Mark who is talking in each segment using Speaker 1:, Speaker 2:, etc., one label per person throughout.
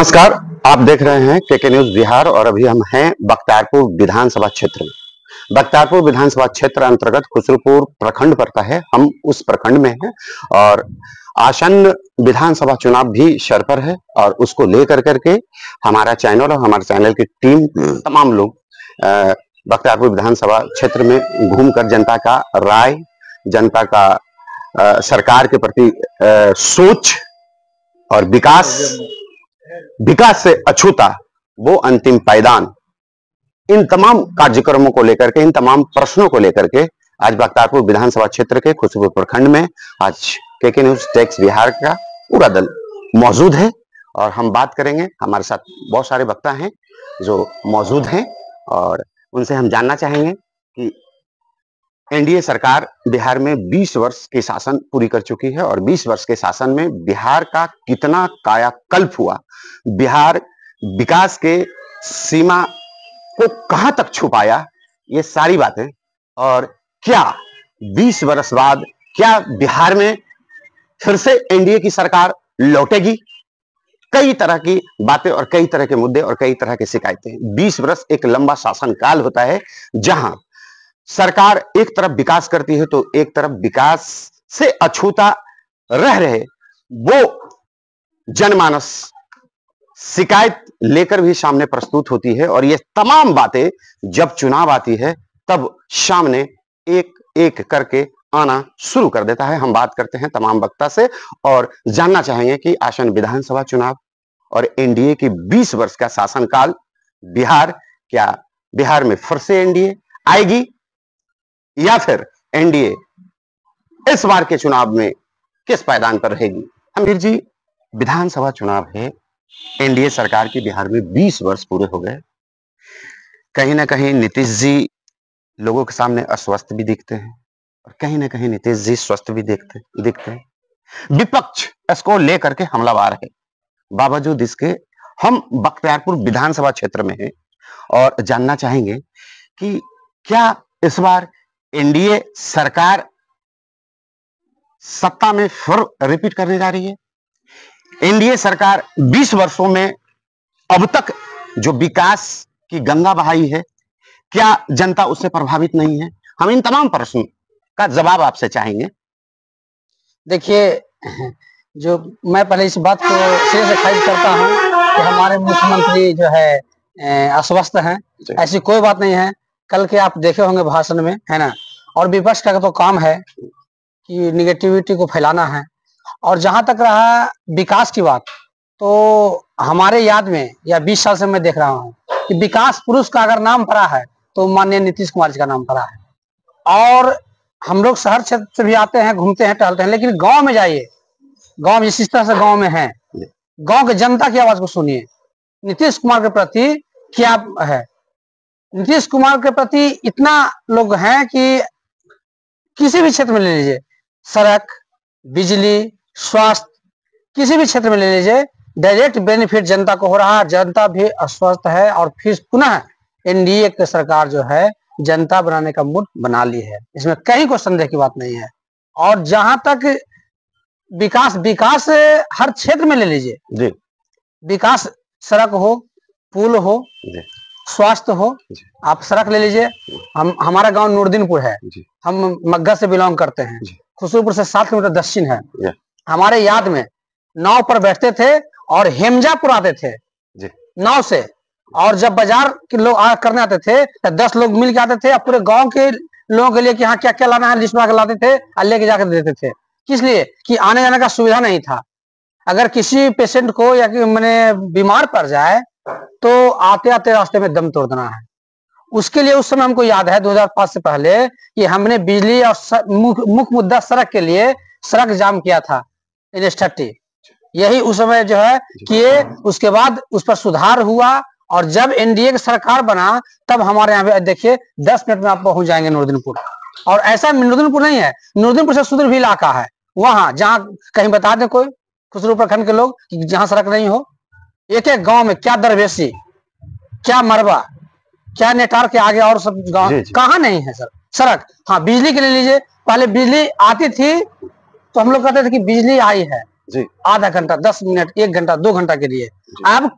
Speaker 1: नमस्कार। आप देख रहे हैं केके न्यूज बिहार और अभी हम हैं बख्तियारपुर विधानसभा क्षेत्र में। बख्तियारपुर विधानसभा क्षेत्र अंतर्गत खुसरूपुर प्रखंड पड़ता है। हम उस प्रखंड में हैं और आसन्न विधानसभा चुनाव भी सर पर है और उसको लेकर करके हमारा चैनल और हमारे चैनल की टीम तमाम लोग बख्तियारपुर विधानसभा क्षेत्र में घूमकर जनता का राय, जनता का सरकार के प्रति सोच और विकास से अछूता वो अंतिम पायदान, इन तमाम कार्यक्रमों को लेकर के, इन तमाम प्रश्नों को लेकर के आज बख्तियारपुर विधानसभा क्षेत्र के खुसरूपुर प्रखंड में आज केके न्यूज टेक्स बिहार का पूरा दल मौजूद है और हम बात करेंगे। हमारे साथ बहुत सारे वक्ता हैं जो मौजूद हैं और उनसे हम जानना चाहेंगे कि एनडीए सरकार बिहार में 20 वर्ष की शासन पूरी कर चुकी है और 20 वर्ष के शासन में बिहार का कितना कायाकल्प हुआ, बिहार विकास के सीमा को कहां तक छुपाया, ये सारी बातें। और क्या 20 वर्ष बाद क्या बिहार में फिर से एनडीए की सरकार लौटेगी? कई तरह की बातें और कई तरह के मुद्दे और कई तरह की शिकायतें। 20 वर्ष एक लंबा शासनकाल होता है जहां सरकार एक तरफ विकास करती है तो एक तरफ विकास से अछूता रह रहे वो जनमानस शिकायत लेकर भी सामने प्रस्तुत होती है और ये तमाम बातें जब चुनाव आती है तब सामने एक एक करके आना शुरू कर देता है। हम बात करते हैं तमाम वक्ता से और जानना चाहेंगे कि आसन्न विधानसभा चुनाव और एनडीए की 20 वर्ष का शासनकाल, क्या बिहार में फिर से एनडीए आएगी या फिर एनडीए इस बार के चुनाव में किस पायदान पर रहेगी? अमीर जी, विधानसभा चुनाव है, एनडीए सरकार की बिहार में 20 वर्ष पूरे हो गए। कहीं ना कहीं नीतीश जी लोगों के सामने अस्वस्थ भी दिखते हैं और कहीं ना कहीं नीतीश जी स्वस्थ भी दिखते हैं। विपक्ष इसको लेकर के हमलावर है। बावजूद इसके हम बख्तियारपुर विधानसभा क्षेत्र में हैं और जानना चाहेंगे कि क्या इस बार एनडीए सरकार सत्ता में फिर रिपीट करने जा रही है? एनडीए सरकार 20 वर्षों में अब तक जो विकास की गंगा बहाई है, क्या जनता उससे प्रभावित नहीं है? हम इन तमाम प्रश्नों का जवाब आपसे चाहेंगे।
Speaker 2: देखिए, जो मैं पहले इस बात को सिरे से खारिज करता हूं कि हमारे मुख्यमंत्री जो है अस्वस्थ हैं, ऐसी कोई बात नहीं है। कल के आप देखे होंगे भाषण में, है ना। और विपक्ष का तो काम है कि निगेटिविटी को फैलाना है। और जहां तक रहा विकास की बात, तो हमारे याद में या 20 साल से मैं देख रहा हूं कि विकास पुरुष का अगर नाम पड़ा है तो माननीय नीतीश कुमार जी का नाम पड़ा है। और हम लोग शहर क्षेत्र से भी आते हैं, घूमते हैं, टहलते हैं, लेकिन गांव में जाइए, गांव जिस तरह से गांव में है, गांव के जनता की आवाज को सुनिए। नीतीश कुमार के प्रति क्या है? नीतीश कुमार के प्रति इतना लोग हैं कि किसी भी क्षेत्र में ले लीजिए, सड़क, बिजली, स्वास्थ्य, किसी भी क्षेत्र में ले लीजिए, डायरेक्ट बेनिफिट जनता को हो रहा है। जनता भी अस्वस्थ है और फिर पुनः एनडीए की सरकार जो है जनता बनाने का मूड बना ली है, इसमें कहीं कोई संदेह की बात नहीं है। और जहां तक विकास हर क्षेत्र में ले लीजिए, विकास सड़क हो, पुल हो, स्वास्थ्य हो। आप सड़क ले लीजिए, हमारा गांव नूरदीनपुर है, हम मग्गा से बिलोंग करते हैं, खुसरूपुर से 7 किलोमीटर दक्षिण है। हमारे याद में नाव पर बैठते थे और हेमजापुर आते थे नाव से, और जब बाजार के लोग करने आते थे तो 10 लोग मिल के आते थे और पूरे गांव के लोगों के लिए कि हाँ क्या क्या लाना है लिस्ट बना के लाते थे और लेके जाकर देते थे। किस लिए? कि आने जाने का सुविधा नहीं था। अगर किसी पेशेंट को या कि मैंने बीमार पड़ जाए तो आते आते रास्ते में दम तोड़ देना है। उसके लिए उस समय हमको याद है 2005 से पहले कि हमने बिजली और मुख्य मुद्दा सड़क के लिए सड़क जाम किया था, NH30। यही उस समय जो है किए, उसके बाद उस पर सुधार हुआ और जब एनडीए की सरकार बना तब हमारे यहाँ पे देखिए 10 मिनट में आप पहुंच जाएंगे नूरदीनपुर। और ऐसा नूरदीनपुर नहीं है, नूरदीनपुर से सुदूर भी इलाका है, वहां जहां कहीं बता दें कोई खुसरूपुर प्रखंड के लोग कि जहां सड़क नहीं हो। एक एक गांव में क्या दरवेशी, क्या मरबा, क्या नेटार के आगे और सब गांव कहाँ नहीं है सर सड़क। हाँ, बिजली के ले लीजिए, पहले बिजली आती थी तो हम लोग कहते थे कि बिजली आई है,
Speaker 1: जी।
Speaker 2: आधा घंटा, 10 मिनट, 1 घंटा, 2 घंटा के लिए। अब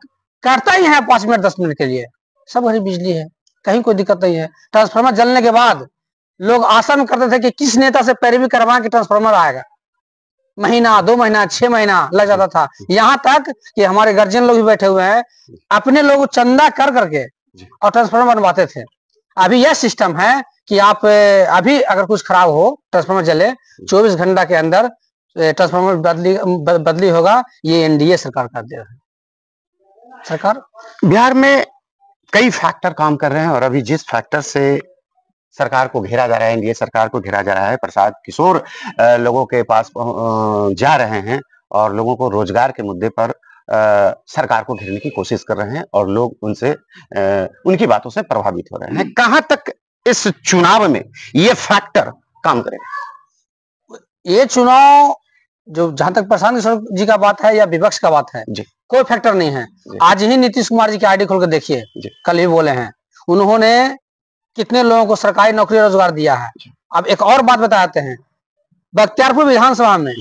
Speaker 2: करता ही है 5 मिनट 10 मिनट के लिए, सब घड़ी बिजली है, कहीं कोई दिक्कत नहीं है। ट्रांसफार्मर जलने के बाद लोग आशा में करते थे कि किस नेता से पैरवी करवा के ट्रांसफार्मर आएगा। महीना, 2 महीना, 6 महीना लग जाता था। यहाँ तक कि हमारे गार्जियन लोग भी बैठे हुए हैं, अपने लोग चंदा कर करके और ट्रांसफार्मर बनवाते थे। अभी यह सिस्टम है कि आप अभी अगर कुछ खराब हो, ट्रांसफार्मर जले, 24 घंटा के अंदर ट्रांसफार्मर बदली होगा। ये एनडीए सरकार कर दे रहा है। सरकार
Speaker 1: बिहार में कई फैक्टर काम कर रहे हैं और अभी जिस फैक्टर से सरकार को घेरा जा रहा है, एनडीए सरकार को घेरा जा रहा है, प्रसाद किशोर लोगों के पास जा रहे हैं और लोगों को रोजगार के मुद्दे पर सरकार को घेरने की कोशिश कर रहे हैं और लोग उनसे उनकी बातों से प्रभावित हो रहे हैं। कहां तक इस चुनाव में ये फैक्टर काम करेगा?
Speaker 2: ये चुनाव जो, जहां तक प्रशांत किशोर जी का बात है या विपक्ष का बात है, कोई फैक्टर नहीं है। आज ही नीतीश कुमार जी की आईडी खोल कर देखिए, कल ही बोले हैं, उन्होंने कितने लोगों को सरकारी नौकरी रोजगार दिया है। अब एक और बात बताते हैं, बख्तियारपुर विधानसभा में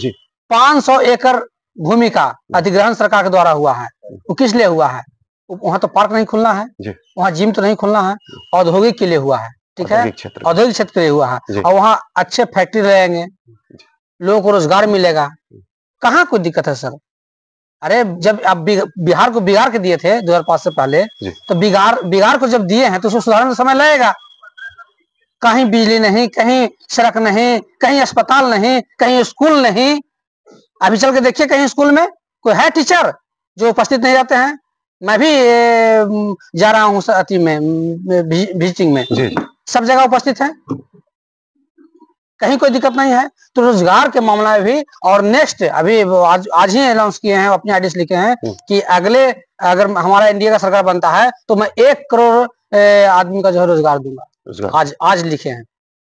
Speaker 2: 500 एकड़ भूमि का अधिग्रहण सरकार के द्वारा हुआ है। वो किस लिए हुआ है? वहां तो पार्क नहीं खुलना है, वहां जिम तो नहीं खुलना है, औद्योगिक के लिए हुआ है। ठीक है, औद्योगिक क्षेत्र के लिए हुआ है और वहां अच्छे फैक्ट्री रहेंगे, लोगों को रोजगार मिलेगा। कहाँ कोई दिक्कत है सर? अरे जब आप बिहार को बिगाड़ के दिए थे 2005 से पहले, तो बिगाड़ को जब दिए हैं तो उसको सुधारने में समय लगेगा। कहीं बिजली नहीं, कहीं सड़क नहीं, कहीं अस्पताल नहीं, कहीं स्कूल नहीं। अभी चल के देखिए, कहीं स्कूल में कोई है टीचर जो उपस्थित नहीं रहते हैं? मैं भी जा रहा हूँ अति में विजिटिंग में, सब जगह उपस्थित है, कहीं कोई दिक्कत नहीं है। तो रोजगार के मामला में भी, और नेक्स्ट अभी आज ही अनाउंस किए हैं, अपनी आईडी लिखे हैं कि अगले, अगर हमारा एनडीए का सरकार बनता है तो मैं 1 करोड़ आदमी का जो है रोजगार दूंगा। आज लिखे हैं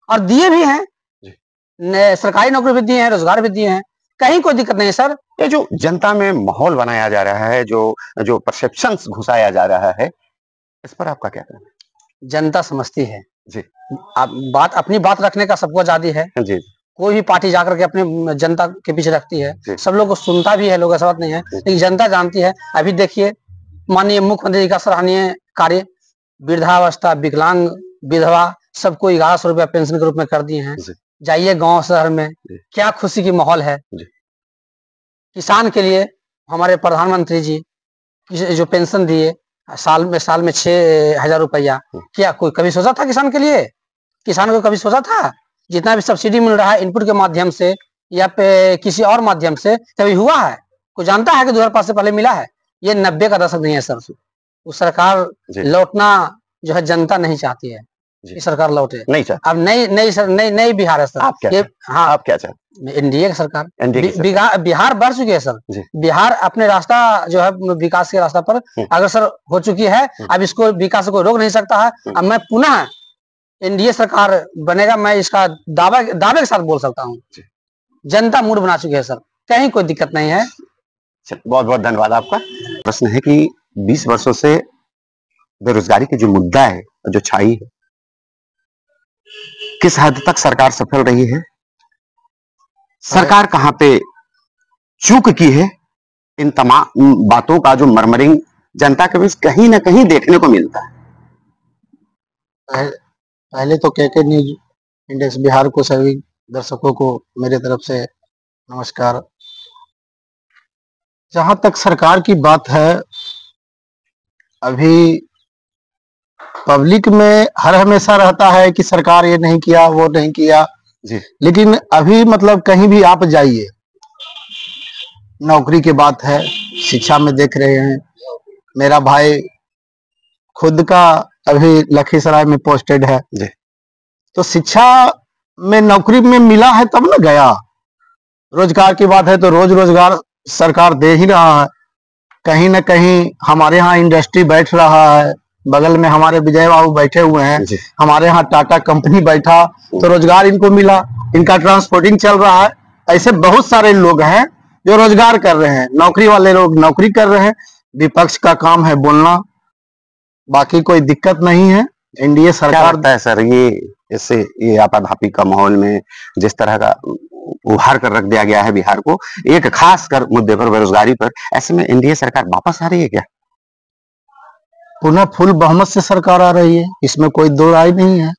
Speaker 2: और दिए भी हैं, सरकारी नौकरी भी दिए हैं, रोजगार भी दिए हैं, कहीं कोई दिक्कत नहीं है सर।
Speaker 1: ये जो जनता में माहौल बनाया जा रहा है, जो परसेप्शंस घुसाया जा रहा है, इस पर आपका क्या कहना है?
Speaker 2: जनता समझती है
Speaker 1: जी।
Speaker 2: आप अपनी बात रखने का सबको आजादी है
Speaker 1: जी।
Speaker 2: कोई भी पार्टी जाकर के अपने जनता के पीछे रखती है, सब लोग को सुनता भी है, लोग ऐसा बात नहीं है, लेकिन जनता जानती है। अभी देखिए, माननीय मुख्यमंत्री जी का सराहनीय कार्य, वृद्धावस्था, विकलांग, विधवा सबको 1100 रुपया पेंशन के रूप में कर दिए हैं। जाइए गांव शहर में, क्या खुशी की माहौल है। किसान के लिए हमारे प्रधानमंत्री जी जो पेंशन दिए साल में 6,000 रुपया, क्या कोई कभी सोचा था किसान के लिए? किसान को कभी सोचा था? जितना भी सब्सिडी मिल रहा है इनपुट के माध्यम से या किसी और माध्यम से, कभी हुआ है? कोई जानता है कि 2005 से पहले मिला है? ये 90 का दशक नहीं है सर। वो सरकार लौटना जो है जनता नहीं चाहती है, ये सरकार लौटे नहीं चाहती। अब नई बिहार है सर। आप क्या हाँ, आप क्या चाहते? एनडीए की सरकार। बिहार बढ़ चुकी है सर, बिहार अपने रास्ता जो है विकास के रास्ता पर अग्रसर हो चुकी है। अब इसको विकास को रोक नहीं सकता है। अब मैं पुनः एनडीए सरकार बनेगा, मैं इसका दावे के साथ बोल सकता हूँ। जनता मूड बना चुकी है सर, कहीं कोई दिक्कत नहीं है।
Speaker 1: बहुत बहुत धन्यवाद आपका। प्रश्न है कि 20 वर्षों से बेरोजगारी की जो मुद्दा है, जो छाई है, किस हद तक सरकार सफल रही है? सरकार कहां पे चूक की है? इन तमाम बातों का जो मर्मरिंग जनता के बीच कहीं ना कहीं देखने को मिलता है।
Speaker 2: पहले तो केके न्यूज इंडेक्स बिहार को सभी दर्शकों को मेरे तरफ से नमस्कार। जहां तक सरकार की बात है, अभी पब्लिक में हर हमेशा रहता है कि सरकार ये नहीं किया, वो नहीं किया जी। लेकिन अभी मतलब कहीं भी आप जाइए, नौकरी की बात है, शिक्षा में देख रहे हैं। मेरा भाई खुद का अभी लखीसराय में पोस्टेड है जी। तो शिक्षा में नौकरी में मिला है तब ना गया। रोजगार की बात है तो रोजगार सरकार दे ही रहा है। कहीं ना कहीं हमारे यहाँ इंडस्ट्री बैठ रहा है, बगल में हमारे विजय बाबू बैठे हुए हैं, हमारे यहाँ टाटा कंपनी बैठा तो रोजगार इनको मिला, इनका ट्रांसपोर्टिंग चल रहा है। ऐसे बहुत सारे लोग हैं जो रोजगार कर रहे हैं, नौकरी वाले लोग नौकरी कर रहे हैं। विपक्ष का काम है बोलना, बाकी कोई दिक्कत नहीं है। एनडीए सरकार
Speaker 1: है सर, ये इससे ये आपाधापी का माहौल में जिस तरह का उभार कर रख दिया गया है बिहार को, एक खास कर मुद्दे पर, बेरोजगारी पर। ऐसे में एनडीए सरकार वापस आ रही है क्या?
Speaker 2: पुनः फुल बहुमत से सरकार आ रही है, इसमें कोई दो राय नहीं है,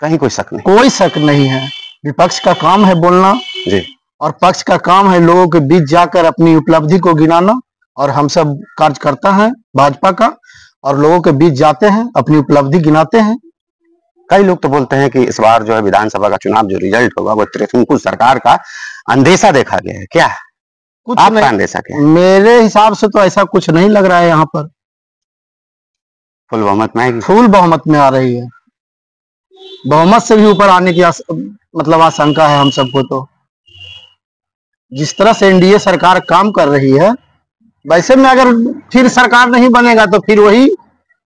Speaker 1: कहीं कोई शक नहीं,
Speaker 2: कोई शक नहीं है। विपक्ष का काम है बोलना
Speaker 1: जी,
Speaker 2: और पक्ष का काम है लोगों के बीच जाकर अपनी उपलब्धि को गिनाना। और हम सब कार्यकर्ता हैं भाजपा का, और लोगों के बीच जाते हैं, अपनी उपलब्धि गिनाते हैं।
Speaker 1: कई लोग तो बोलते हैं कि इस बार जो है विधानसभा का चुनाव जो रिजल्ट होगा वो त्रिशंकु सरकार का अंदेशा देखा गया है। क्या
Speaker 2: कुछ
Speaker 1: आपका
Speaker 2: नहीं,
Speaker 1: अंदेशा क्या है?
Speaker 2: मेरे हिसाब से तो ऐसा कुछ नहीं लग रहा है। यहाँ पर
Speaker 1: फुल बहुमत में आएगी,
Speaker 2: फुल बहुमत में आ रही है, बहुमत से भी ऊपर आने की मतलब आशंका है हम सबको। तो जिस तरह से एनडीए सरकार काम कर रही है, वैसे में अगर फिर सरकार नहीं बनेगा तो फिर वही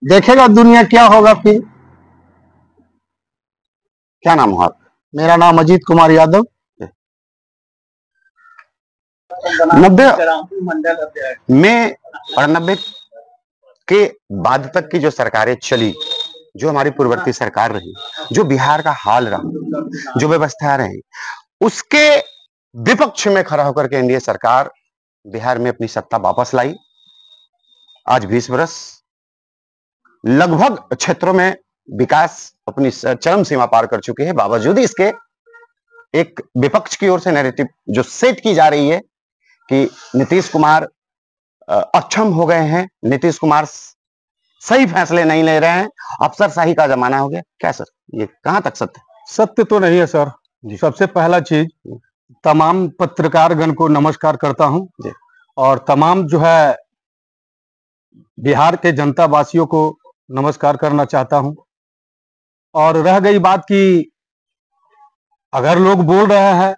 Speaker 2: देखेगा दुनिया क्या होगा। फिर
Speaker 1: क्या नाम हुआ?
Speaker 2: मेरा नाम अजीत कुमार यादव।
Speaker 1: 90 में और 90 के बाद तक की जो सरकारें चली, जो हमारी पूर्ववर्ती सरकार रही, जो बिहार का हाल रहा, जो व्यवस्था रही, उसके विपक्ष में खड़ा होकर के एनडीए सरकार बिहार में अपनी सत्ता वापस लाई। आज 20 वर्ष, लगभग क्षेत्रों में विकास अपनी चरम सीमा पार कर चुकी है। बावजूद इसके एक विपक्ष की ओर से नैरेटिव जो सेट की जा रही है कि नीतीश कुमार अक्षम हो गए हैं, नीतीश कुमार सही फैसले नहीं ले रहे हैं, अफसरशाही का जमाना हो गया। क्या सर, ये कहां तक सत्य?
Speaker 3: सत्य तो नहीं है सर। सबसे पहला चीज, तमाम पत्रकारगण को नमस्कार करता हूं
Speaker 1: जी।
Speaker 3: और तमाम जो है बिहार के जनता वासियों को नमस्कार करना चाहता हूं। और रह गई बात कि अगर लोग बोल रहे हैं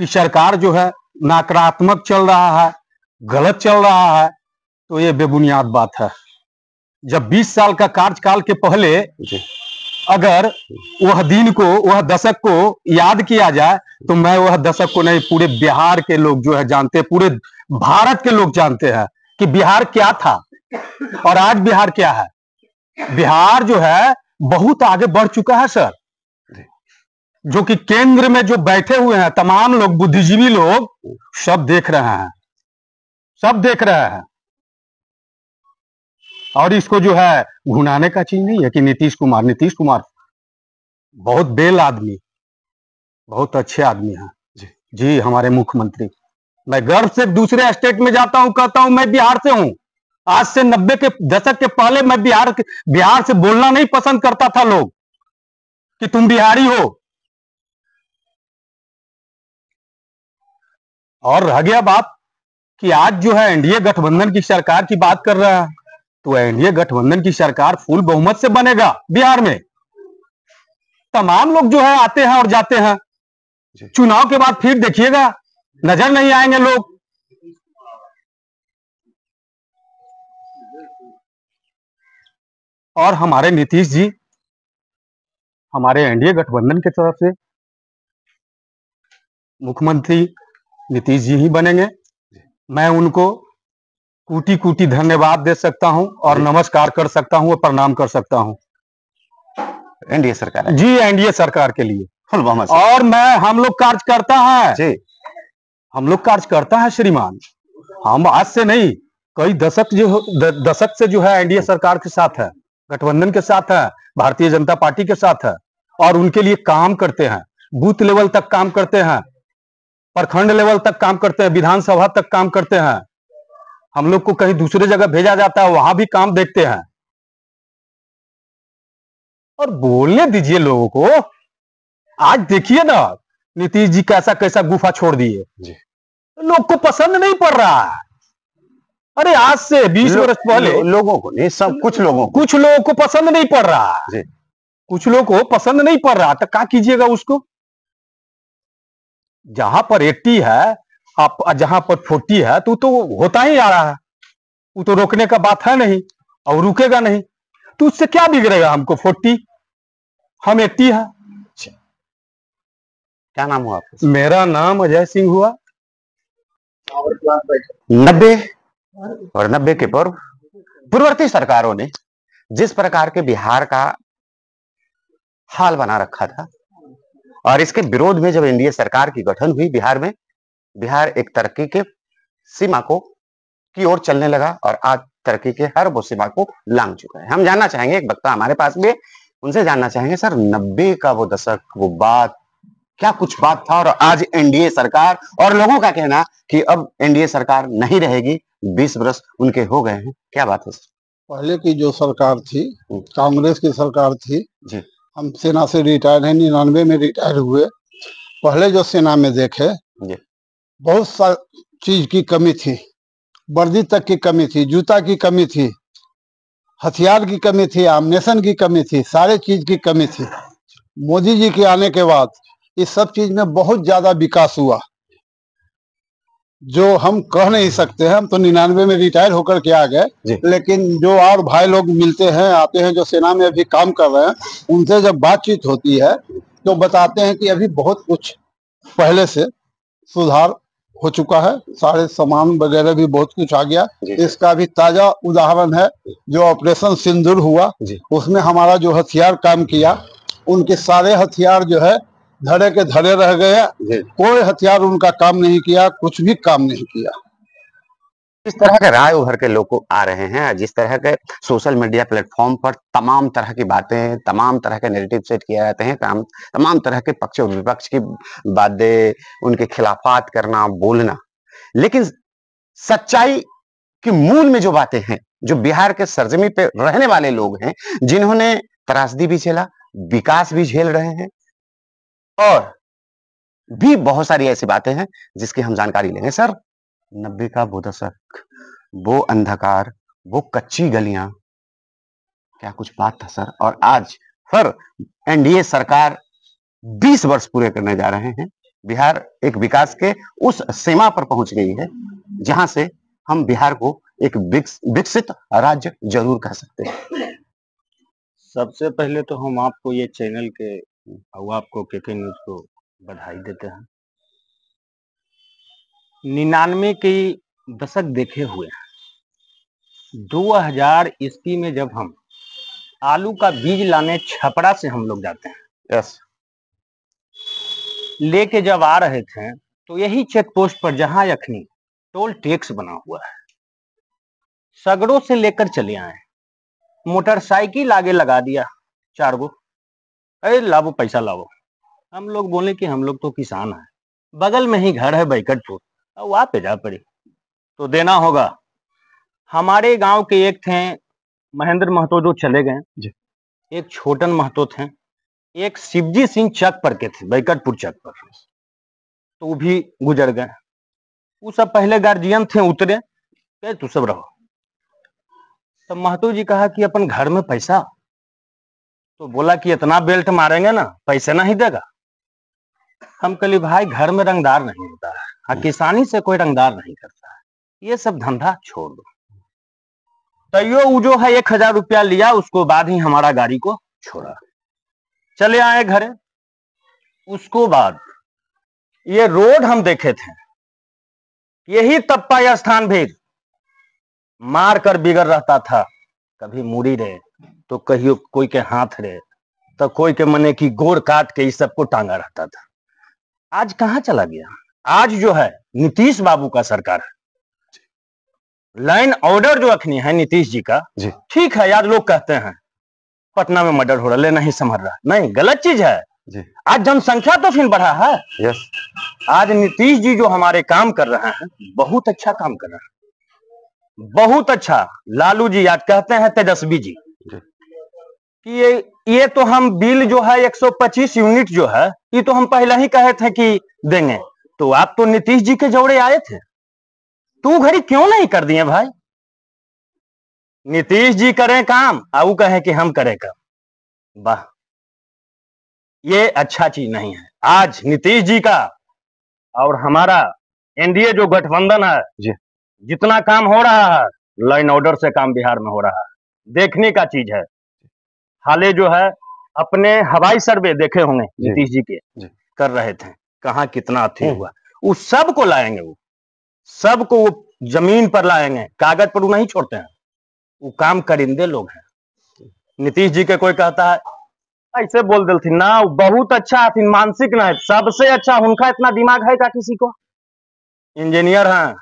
Speaker 3: कि सरकार जो है नकारात्मक चल रहा है, गलत चल रहा है, तो ये बेबुनियाद बात है। जब 20 साल का कार्यकाल के पहले अगर वह दिन को, वह दशक को याद किया जाए, तो मैं वह दशक को नहीं, पूरे बिहार के लोग जो है जानते, पूरे भारत के लोग जानते हैं कि बिहार क्या था और आज बिहार क्या है। बिहार जो है बहुत आगे बढ़ चुका है सर। जो कि केंद्र में जो बैठे हुए हैं तमाम लोग, बुद्धिजीवी लोग, सब देख रहे हैं, सब देख रहे हैं। और इसको जो है घुनाने का चीज नहीं है कि नीतीश कुमार बहुत बेल आदमी, बहुत अच्छे आदमी हैं जी हमारे मुख्यमंत्री। मैं गर्व से दूसरे स्टेट में जाता हूं, कहता हूं मैं बिहार से हूं। आज से 90 के दशक के पहले मैं बिहार से बोलना नहीं पसंद करता था लोग कि तुम बिहारी हो। और रह गया बात कि आज जो है एनडीए गठबंधन की सरकार की बात कर रहा है, तो एनडीए गठबंधन की सरकार फुल बहुमत से बनेगा बिहार में। तमाम लोग जो है आते हैं और जाते हैं, चुनाव के बाद फिर देखिएगा नजर नहीं आएंगे लोग। और हमारे नीतीश जी, हमारे एनडीए गठबंधन की तरफ से मुख्यमंत्री नीतीश जी ही बनेंगे। मैं उनको कोटि कोटि धन्यवाद दे सकता हूं और नमस्कार कर सकता हूं और प्रणाम कर सकता हूं
Speaker 1: एनडीए सरकार है
Speaker 3: जी, एनडीए सरकार के लिए
Speaker 1: फुल बहुमत से।
Speaker 3: और हम लोग कार्यकर्ता हैं
Speaker 1: जी,
Speaker 3: हम लोग कार्यकर्ता हैं श्रीमान। हम आज से नहीं, कई दशक से जो है एनडीए सरकार के साथ है, गठबंधन के साथ है, भारतीय जनता पार्टी के साथ है और उनके लिए काम करते हैं। बूथ लेवल तक काम करते हैं, प्रखंड लेवल तक काम करते हैं, विधानसभा तक काम करते हैं। हम लोग को कहीं दूसरे जगह भेजा जाता है, वहां भी काम देखते हैं। और बोलने दीजिए लोगों को। आज देखिए ना नीतीश जी कैसा कैसा गुफा छोड़ दिए, लोग को पसंद नहीं पड़ रहा है। अरे आज से 20 वर्ष पहले
Speaker 1: लोगों को नहीं, सब कुछ लोगों
Speaker 3: को पसंद नहीं पड़ रहा है, कुछ लोगों को पसंद नहीं पड़ रहा, तो क्या कीजिएगा उसको। जहां पर 80 है, आप जहां पर 40 है, तो होता ही आ रहा है, वो तो रोकने का बात है नहीं और रुकेगा नहीं। तो उससे क्या बिगड़ेगा हमको 40, हम 80 है।
Speaker 1: क्या नाम हुआ आपका?
Speaker 3: मेरा नाम अजय सिंह हुआ।
Speaker 1: 90 और 90 के पूर्व पूर्ववर्ती सरकारों ने जिस प्रकार के बिहार का हाल बना रखा था, और इसके विरोध में जब एनडीए सरकार की गठन हुई बिहार में, बिहार एक तरक्की के सीमा को की ओर चलने लगा और आज तरक्की के हर वो सीमा को लांघ चुका है। हम जानना चाहेंगे, एक वक्ता हमारे पास भी, उनसे जानना चाहेंगे सर 90 का वो दशक, वो बात, क्या कुछ बात था और आज एनडीए सरकार और लोगों का कहना कि अब एनडीए सरकार नहीं रहेगी, 20 वर्ष उनके हो गए हैं, क्या बात है सर?
Speaker 4: पहले की जो सरकार थी, कांग्रेस की सरकार थी
Speaker 1: जी,
Speaker 4: हम सेना से रिटायर हैं, 99 में रिटायर हुए। पहले जो सेना में देखे
Speaker 1: जी,
Speaker 4: बहुत सा चीज की कमी थी, वर्दी तक की कमी थी, जूता की कमी थी, हथियार की कमी थी, आमनेशन की कमी थी, सारे चीज की कमी थी। मोदी जी के आने के बाद इस सब चीज में बहुत ज्यादा विकास हुआ, जो हम कह नहीं सकते हैं। हम तो 99 में रिटायर होकर के आ गए, लेकिन जो और भाई लोग मिलते हैं, आते हैं, जो सेना में अभी काम कर रहे हैं, उनसे जब बातचीत होती है तो बताते हैं कि अभी बहुत कुछ पहले से सुधार हो चुका है, सारे सामान वगैरह भी बहुत कुछ आ गया। इसका भी ताजा उदाहरण है जो ऑपरेशन सिंदूर हुआ, उसमें हमारा जो हथियार काम किया, उनके सारे हथियार जो है धड़े के धड़े रह गए, कोई हथियार उनका काम नहीं किया, कुछ भी काम नहीं किया।
Speaker 1: इस तरह के राय उभर के लोग आ रहे हैं, जिस तरह के सोशल मीडिया प्लेटफॉर्म पर तमाम तरह की बातें, तमाम तरह के नैरेटिव सेट किए जाते हैं, तमाम तरह के पक्ष और विपक्ष की बातें, उनके खिलाफात करना, बोलना, लेकिन सच्चाई के मूल में जो बातें हैं, जो बिहार के सरजमी पे रहने वाले लोग हैं, जिन्होंने त्रासदी भी झेला, विकास भी झेल रहे हैं, और भी बहुत सारी ऐसी बातें हैं जिसकी हम जानकारी लेंगे। सर 90 का वो दशक, वो अंधकार, वो कच्ची गलियां, क्या कुछ बात था सर? और आज सर एनडीए सरकार 20 वर्ष पूरे करने जा रहे हैं, बिहार एक विकास के उस सीमा पर पहुंच गई है जहां से हम बिहार को एक विकसित राज्य जरूर कह सकते हैं।
Speaker 3: सबसे पहले तो हम आपको ये चैनल के और आपको केके न्यूज को बधाई देते हैं। 99 की दशक देखे हुए हैं। 2000 ईस्वी में जब हम आलू का बीज लाने छपरा से हम लोग जाते हैं,
Speaker 1: यस,
Speaker 3: लेके जब आ रहे थे तो यही चेक पोस्ट पर जहां यखनी टोल टैक्स बना हुआ है, सगड़ों से लेकर चले आए, मोटरसाइकिल आगे लगा दिया 4 गो, अरे लावो पैसा लावो। हम लोग बोले कि हम लोग तो किसान हैं, बगल में ही घर है बैकटपुर, अब वहां पे जा पड़ी तो देना होगा। हमारे गांव के एक थे महेंद्र महतो जो चले गए, एक छोटन महतो थे, एक शिवजी सिंह चक पर के थे, बैकटपुर चक पर, तो वो भी गुजर गए। वो सब पहले गार्जियन थे, उतरे, कहे तू सब रहो। तब महतो जी कहा कि अपन घर में पैसा, तो बोला कि इतना बेल्ट मारेंगे ना पैसे नहीं देगा। हम कहे भाई घर में रंगदार नहीं होता है, हाँ किसानी से कोई रंगदार नहीं करता है, ये सब धंधा छोड़ दो। तैयो वो जो है 1000 रुपया लिया, उसको बाद ही हमारा गाड़ी को छोड़ा, चले आए घरे। उसको बाद ये रोड हम देखे थे, यही तप्पा स्थान भी मार कर बिगड़ रहता था, कभी मुड़ी रे तो कहियो कोई के हाथ रे, तो कोई के मने की गोड़ काट के इस सबको टांगा रहता था। आज कहां चला गया? आज जो है नीतीश बाबू का सरकार है, लाइन ऑर्डर जो रखनी है नीतीश जी का, ठीक है यार, लोग कहते हैं पटना में मर्डर हो रहा, ले नहीं संभल रहा, नहीं, गलत चीज है। आज जनसंख्या तो फिर बढ़ा है।
Speaker 1: यस,
Speaker 3: आज नीतीश जी जो हमारे काम कर रहे हैं, बहुत अच्छा काम कर रहे हैं, बहुत अच्छा। लालू जी आज कहते हैं तेजस्वी जी कि ये तो हम बिल जो है 125 यूनिट जो है, ये तो हम पहले ही कहे थे कि देंगे, तो आप तो नीतीश जी के जोड़े आए थे, तू घड़ी क्यों नहीं कर दिए भाई? नीतीश जी करें काम, आऊ कहे कि हम करें काम, वाह, ये अच्छा चीज नहीं है। आज नीतीश जी का और हमारा एनडीए जो गठबंधन है, जितना काम हो रहा है, लाइन ऑर्डर से काम बिहार में हो रहा है, देखने का चीज है। हाले जो है अपने हवाई सर्वे देखे होंगे नीतीश जी के, कर रहे थे, कहाँ कितना अथी हुआ, उस सब को लाएंगे, वो सबको वो जमीन पर लाएंगे, कागज पर वो नहीं छोड़ते हैं, वो काम करिंदे लोग हैं। नीतीश जी के कोई कहता है
Speaker 5: ऐसे बोल दिलथिन ना, बहुत अच्छा हथिन, मानसिक ना है, सबसे अच्छा। उनका इतना दिमाग है का किसी को? इंजीनियर हैं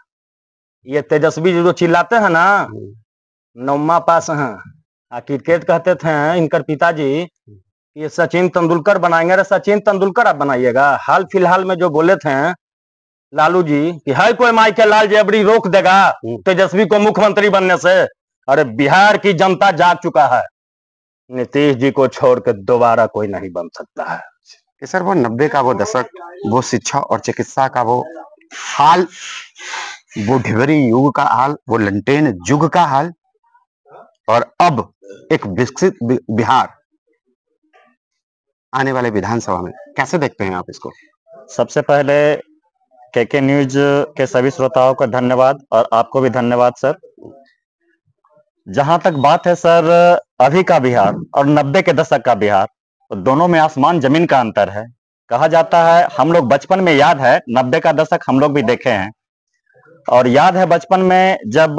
Speaker 5: ये तेजस्वी जी जो चिल्लाते हैं ना, नौमा पास हैं। क्रिकेट कहते थे इनकर पिताजी, ये सचिन तेंदुलकर बनाएंगे। अरे सचिन तेंदुलकर आप बनाइएगा? हाल फिलहाल में जो बोले थे लालू जी कि है कोई माइकल लाल जबरी रोक देगा तेजस्वी को मुख्यमंत्री बनने से? अरे बिहार की जनता जाग चुका है, नीतीश जी को छोड़ के दोबारा कोई नहीं बन सकता है।
Speaker 1: कि सर वो 90 का वो दशक, वो शिक्षा और चिकित्सा का वो हाल, वो ढिबरी युग का हाल, वो लंटेन युग का हाल, और अब एक विकसित बिहार आने वाले विधानसभा में कैसे देखते हैं आप इसको?
Speaker 5: सबसे पहले के न्यूज के सभी श्रोताओं को धन्यवाद, और आपको भी धन्यवाद सर। जहां तक बात है सर अभी का बिहार और 90 के दशक का बिहार, तो दोनों में आसमान जमीन का अंतर है। कहा जाता है, हम लोग बचपन में, याद है 90 का दशक हम लोग भी देखे हैं, और याद है बचपन में जब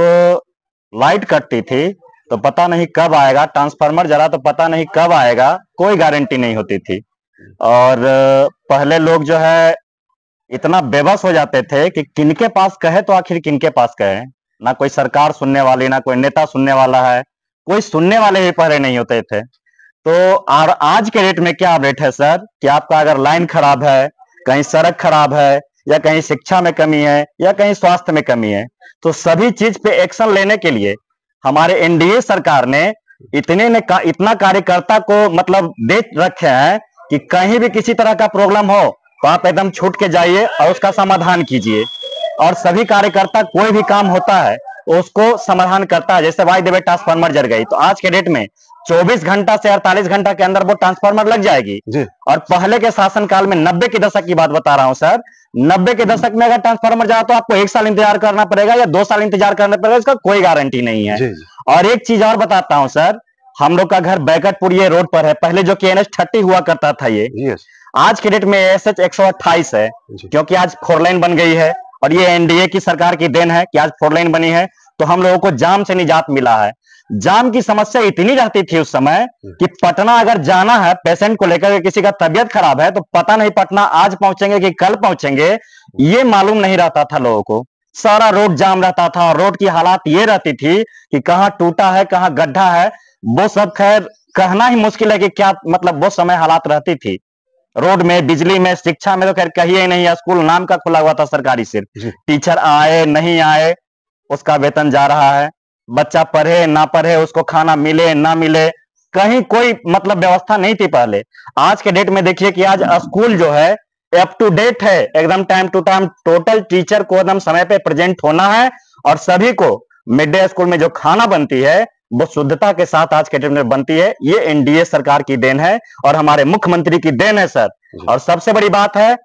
Speaker 5: लाइट कटती थी तो पता नहीं कब आएगा, ट्रांसफार्मर जरा तो पता नहीं कब आएगा, कोई गारंटी नहीं होती थी। और पहले लोग जो है इतना बेबस हो जाते थे कि किनके पास कहे तो आखिर किनके पास कहे, ना कोई सरकार सुनने वाली, ना कोई नेता सुनने वाला है, कोई सुनने वाले भी पहले नहीं होते थे। तो और आज के रेट में क्या रेट है सर कि आपका अगर लाइन खराब है, कहीं सड़क खराब है, या कहीं शिक्षा में कमी है, या कहीं स्वास्थ्य में कमी है, तो सभी चीज पे एक्शन लेने के लिए हमारे एनडीए सरकार ने इतना कार्यकर्ता को मतलब दे रखे हैं कि कहीं भी किसी तरह का प्रॉब्लम हो तो आप एकदम छूट के जाइए और उसका समाधान कीजिए। और सभी कार्यकर्ता कोई भी काम होता है उसको समाधान करता है। जैसे भाई देवे ट्रांसफार्मर जल गई, तो आज के डेट में 24 घंटा से 48 घंटा के अंदर वो ट्रांसफार्मर लग जाएगी जी। और पहले के शासनकाल में 90 के दशक की बात बता रहा हूं सर, 90 के दशक में अगर ट्रांसफार्मर जाए तो आपको 1 साल इंतजार करना पड़ेगा या 2 साल इंतजार करना पड़ेगा, इसका कोई गारंटी नहीं है जी। और एक चीज और बताता हूं सर, हम लोग का घर बैकटपुर ये रोड पर है, पहले जो कि NH-30 हुआ करता था ये, आज के डेट में SH 128 है, क्योंकि आज 4 लाइन बन गई है। और ये एनडीए की सरकार की देन है कि आज 4 लाइन बनी है, तो हम लोगों को जाम से निजात मिला है। जाम की समस्या इतनी रहती थी उस समय कि पटना अगर जाना है पेशेंट को लेकर, किसी का तबियत खराब है, तो पता नहीं पटना आज पहुंचेंगे कि कल पहुंचेंगे, ये मालूम नहीं रहता था लोगों को। सारा रोड जाम रहता था, और रोड की हालात ये रहती थी कि कहाँ टूटा है, कहाँ गड्ढा है, वो सब खैर कहना ही मुश्किल है कि क्या मतलब वो समय हालात रहती थी। रोड में, बिजली में, शिक्षा में तो खैर कहिए ही नहीं, स्कूल नाम का खुला हुआ था सरकारी, सिर्फ टीचर आए नहीं आए उसका वेतन जा रहा है, बच्चा पढ़े ना पढ़े उसको खाना मिले ना मिले, कहीं कोई मतलब व्यवस्था नहीं थी पहले। आज के डेट में देखिए कि आज स्कूल जो है अप टू डेट है, एकदम time to time, total teacher को एकदम समय पे प्रेजेंट होना है, और सभी को मिड डे स्कूल में जो खाना बनती है वो शुद्धता के साथ आज के डेट में बनती है। ये एनडीए सरकार की देन है और हमारे मुख्यमंत्री की देन है सर। और सबसे बड़ी बात है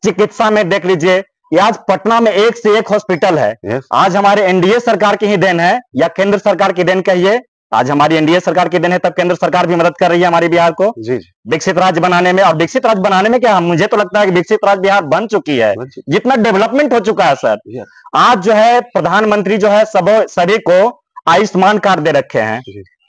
Speaker 5: चिकित्सा में, देख लीजिए कि आज पटना में एक से एक हॉस्पिटल है। आज हमारे एनडीए सरकार की ही देन है, या केंद्र सरकार की देन कहिए। आज हमारी एनडीए सरकार की देन है, तब केंद्र सरकार भी मदद कर रही है हमारे बिहार को विकसित राज्य बनाने में। और विकसित राज्य बनाने में क्या, मुझे तो लगता है कि विकसित राज्य बिहार बन चुकी है, जितना डेवलपमेंट हो चुका है सर। आज जो है प्रधानमंत्री जो है सभी को आयुष्मान कार्ड दे रखे हैं,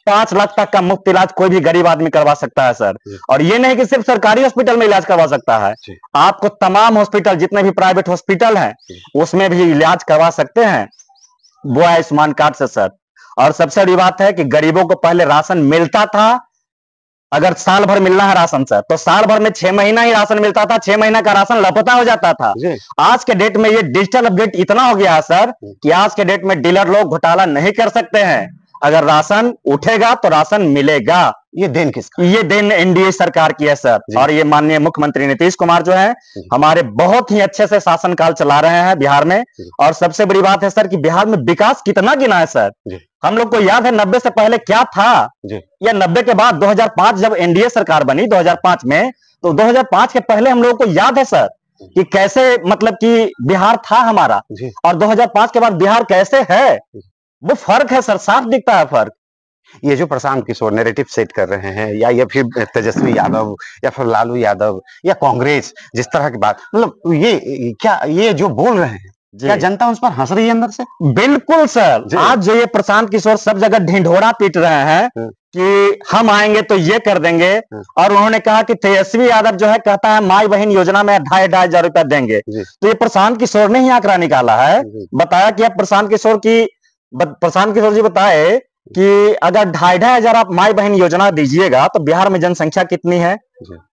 Speaker 5: 5 लाख तक का मुफ्त इलाज कोई भी गरीब आदमी करवा सकता है सर। और ये नहीं कि सिर्फ सरकारी हॉस्पिटल में इलाज करवा सकता है, आपको तमाम हॉस्पिटल, जितने भी प्राइवेट हॉस्पिटल हैं उसमें भी इलाज करवा सकते हैं वो आयुष्मान कार्ड से सर। और सबसे बड़ी बात है कि गरीबों को पहले राशन मिलता था, अगर साल भर मिलना है राशन सर, तो साल भर में 6 महीना ही राशन मिलता था, 6 महीना का राशन लापता हो जाता था। आज के डेट में ये डिजिटल अपडेट इतना हो गया है सर कि आज के डेट में डीलर लोग घोटाला नहीं कर सकते हैं। अगर राशन उठेगा तो राशन मिलेगा।
Speaker 1: ये देन किसका?
Speaker 5: ये देन एनडीए सरकार की है सर। और ये माननीय मुख्यमंत्री नीतीश कुमार जो है हमारे बहुत ही अच्छे से शासनकाल चला रहे हैं बिहार में। और सबसे बड़ी बात है सर कि बिहार में विकास कितना गिना है सर। हम लोग को याद है 90 से पहले क्या था, या 90 के बाद 2005 जब एनडीए सरकार बनी 2005 में, तो 2005 के पहले हम लोगों को याद है सर कि कैसे मतलब कि बिहार था हमारा, और 2005 के बाद बिहार कैसे है, वो फर्क है सर, साफ दिखता है फर्क।
Speaker 1: ये जो प्रशांत किशोर नैरेटिव सेट कर रहे हैं, या ये फिर तेजस्वी यादव या फिर लालू यादव या कांग्रेस, जिस तरह की बात, मतलब ये क्या ये जो बोल रहे हैं, क्या जनता उस पर हंस रही है अंदर से?
Speaker 5: बिल्कुल सर। आज जो ये प्रशांत किशोर सब जगह ढिंढोरा पीट रहे हैं कि हम आएंगे तो ये कर देंगे, और उन्होंने कहा कि तेजस्वी यादव जो है कहता है माई बहन योजना में 2,500 रुपया देंगे। तो ये प्रशांत किशोर ने ही आंकड़ा निकाला है, बताया कि अब प्रशांत किशोर जी बताए कि अगर 2,500 आप माई बहन योजना दीजिएगा तो बिहार में जनसंख्या कितनी है,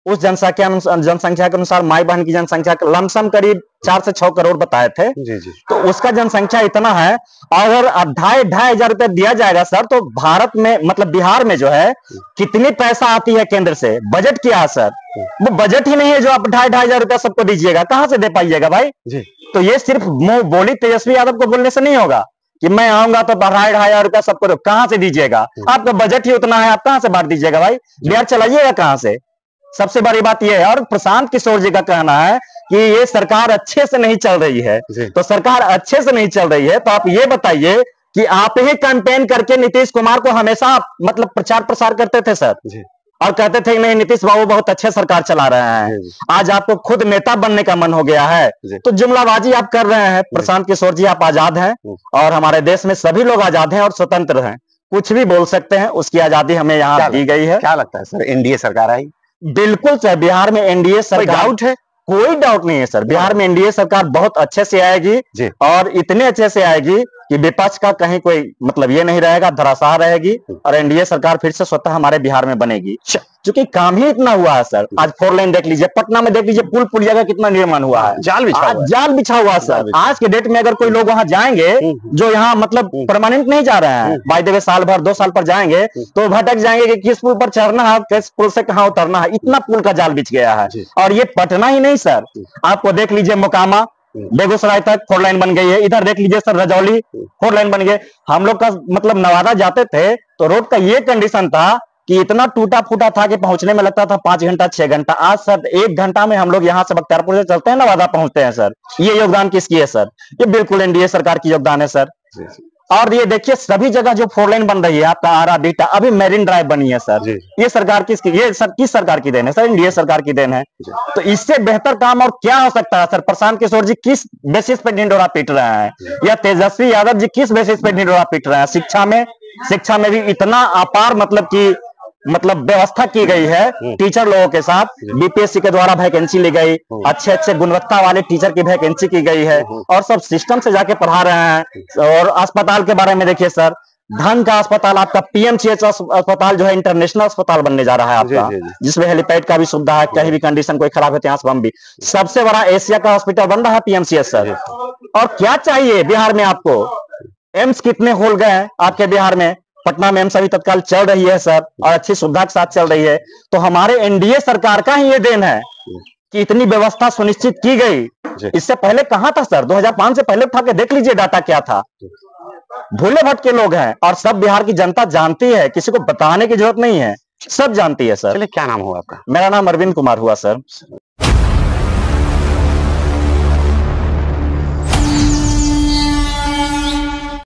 Speaker 5: उस जनसंख्या के अनुसार माई बहन की जनसंख्या लमसम करीब 4 से 6 करोड़ बताए थे। तो उसका जनसंख्या इतना है, अगर 2,500 रुपया दिया जाएगा सर, तो भारत में मतलब बिहार में जो है कितनी पैसा आती है केंद्र से, बजट क्या है सर? वो बजट ही नहीं है जो आप 2,500 रुपया सबको दीजिएगा, कहां से दे पाइएगा भाई? तो ये सिर्फ मुंह बोली तेजस्वी यादव को बोलने से नहीं होगा कि मैं आऊंगा तो 2,500 रुपया सबको, कहां से दीजिएगा? आपका बजट ही उतना है, आप कहां से बांट दीजिएगा भाई? बिहार चलाइएगा कहां से? सबसे बड़ी बात यह है। और प्रशांत किशोर जी का कहना है कि ये सरकार अच्छे से नहीं चल रही है। तो सरकार अच्छे से नहीं चल रही है तो आप ये बताइए कि आप ही कैंपेन करके नीतीश कुमार को हमेशा मतलब प्रचार प्रसार करते थे सर, और कहते थे नहीं नीतीश बाबू बहुत अच्छे सरकार चला रहे हैं, आज आपको खुद नेता बनने का मन हो गया है, तो जुमलाबाजी आप कर रहे हैं। प्रशांत किशोर जी आप आजाद हैं, और हमारे देश में सभी लोग आजाद हैं और स्वतंत्र हैं, कुछ भी बोल सकते हैं, उसकी आजादी हमें यहाँ दी गई है।
Speaker 1: क्या लगता है सर, एनडीए सरकार आई?
Speaker 5: बिल्कुल सर, बिहार में एनडीए सरकार,
Speaker 1: डाउट है?
Speaker 5: कोई डाउट नहीं है सर, बिहार में एनडीए सरकार बहुत अच्छे से आएगी, और इतने अच्छे से आएगी कि विपक्ष का कहीं कोई मतलब ये नहीं रहेगा, धराशाह रहेगी, और एनडीए सरकार फिर से स्वतः हमारे बिहार में बनेगी। क्योंकि काम ही इतना हुआ है सर। आज 4 लेन देख लीजिए, पटना में देख लीजिए, पुल पुलिया का कितना निर्माण हुआ है, जाल बिछा हुआ है सर। आज के डेट में अगर कोई लोग वहां जाएंगे जो यहाँ मतलब परमानेंट नहीं जा रहे हैं, बाय द वे साल भर 2 साल पर जाएंगे, तो भटक जाएंगे कि किस पुल पर चढ़ना है, किस पुल से कहाँ उतरना है, इतना पुल का जाल बिछ गया है। और ये पटना ही नहीं सर, आपको देख लीजिए मोकामा, बेगूसराय तक 4 लाइन बन गई है, इधर देख लीजिए सर रजौली 4 लाइन बन गए। हम लोग का मतलब नवादा जाते थे तो रोड का ये कंडीशन था कि इतना टूटा फूटा था कि पहुंचने में लगता था 5 घंटा 6 घंटा। आज सर 1 घंटा में हम लोग यहाँ से बख्तियारपुर से चलते हैं, नवादा पहुंचते हैं सर। ये योगदान किसकी है सर? ये बिल्कुल एनडीए सरकार की योगदान है सर। और ये देखिए सभी जगह जो 4 लाइन बन रही है, आपका आरा बीटा, अभी मेरिन ड्राइव बनी है सर, ये सरकार किसकी, ये सर किस सरकार की देन है सर? एनडीए सरकार की देन है। तो इससे बेहतर काम और क्या हो सकता है सर? प्रशांत किशोर जी किस बेसिस पे ढिंडोरा पीट रहे हैं, या तेजस्वी यादव जी किस बेसिस पे ढिंडोरा पीट रहे हैं? शिक्षा में भी इतना अपार मतलब व्यवस्था की गई है टीचर लोगों के साथ, बीपीएससी के द्वारा वैकेंसी ली गई, अच्छे गुणवत्ता वाले टीचर की वैकेंसी की गई है, और सब सिस्टम से जाके पढ़ा रहे हैं। और अस्पताल के बारे में देखिए सर, धन का अस्पताल, आपका पीएमसीएच अस्पताल जो है इंटरनेशनल अस्पताल बनने जा रहा है आपका, जिसमें हेलीपैड का भी सुविधा है, कहीं भी कंडीशन कोई खराब है तो यहाँ से हम भी, सबसे बड़ा एशिया का हॉस्पिटल बन रहा है पीएमसीएच सर। और क्या चाहिए बिहार में आपको? एम्स कितने खोल गए हैं आपके बिहार में? पटना में एम्स अभी तत्काल चल रही है सर, और अच्छी सुविधा के साथ चल रही है। तो हमारे एनडीए सरकार का ही ये देन है कि इतनी व्यवस्था सुनिश्चित की गई। इससे पहले कहां था सर? 2005 से पहले उठा के देख लीजिए डाटा क्या था। भूले भटके लोग हैं, और सब बिहार की जनता जानती है, किसी को बताने की जरूरत नहीं है, सब जानती है सर।
Speaker 1: चलिए, क्या नाम हुआ आपका?
Speaker 5: मेरा नाम अरविंद कुमार हुआ सर।